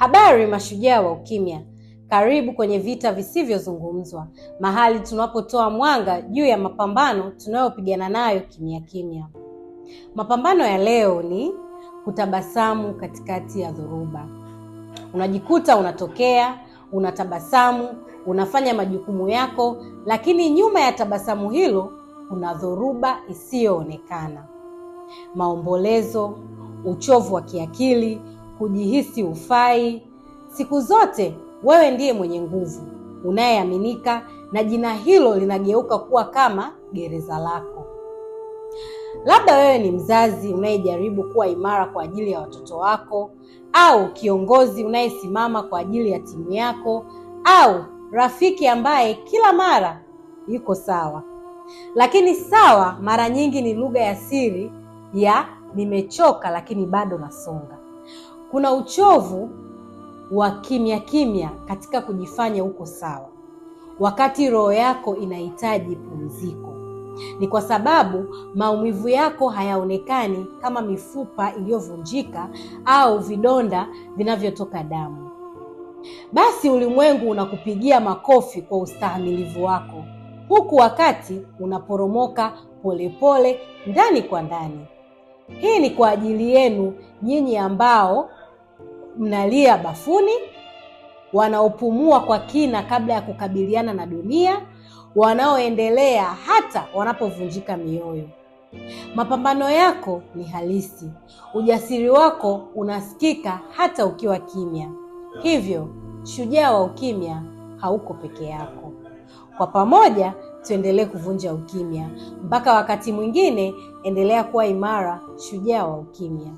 Habari mashujaa wa ukimya, karibu kwenye Vita Visivyozungumzwa, mahali tunapotoa mwanga juu ya mapambano tunayopigana nayo kimya kimya. Mapambano ya leo ni kutabasamu katikati ya dhoruba. Unajikuta unatokea, unatabasamu, unafanya majukumu yako, lakini nyuma ya tabasamu hilo kuna dhoruba isiyoonekana. Maombolezo, uchovu wa kiakili, kujihisi ufai. Siku zote wewe ndiye mwenye nguvu, unayeaminika, na jina hilo linageuka kuwa kama gereza lako. Labda wewe ni mzazi unayejaribu kuwa imara kwa ajili ya watoto wako, au kiongozi unayesimama kwa ajili ya timu yako, au rafiki ambaye kila mara yuko sawa. Lakini sawa mara nyingi ni lugha ya siri ya nimechoka lakini bado nasonga. Kuna uchovu wa kimya kimya katika kujifanya uko sawa, wakati roho yako inahitaji pumziko. Ni kwa sababu maumivu yako hayaonekani kama mifupa iliyovunjika au vidonda vinavyotoka damu. Basi ulimwengu unakupigia makofi kwa ustahimilivu wako, huku wakati unaporomoka polepole ndani kwa ndani. Hii ni kwa ajili yenu nyinyi ambao mnalia bafuni, wanaopumua kwa kina kabla ya kukabiliana na dunia, wanaoendelea hata wanapovunjika mioyo. Mapambano yako ni halisi, ujasiri wako unasikika hata ukiwa kimya. Hivyo, shujaa wa ukimya, hauko peke yako. Kwa pamoja tuendelee kuvunja ukimya. Mpaka wakati mwingine, endelea kuwa imara, shujaa wa ukimya.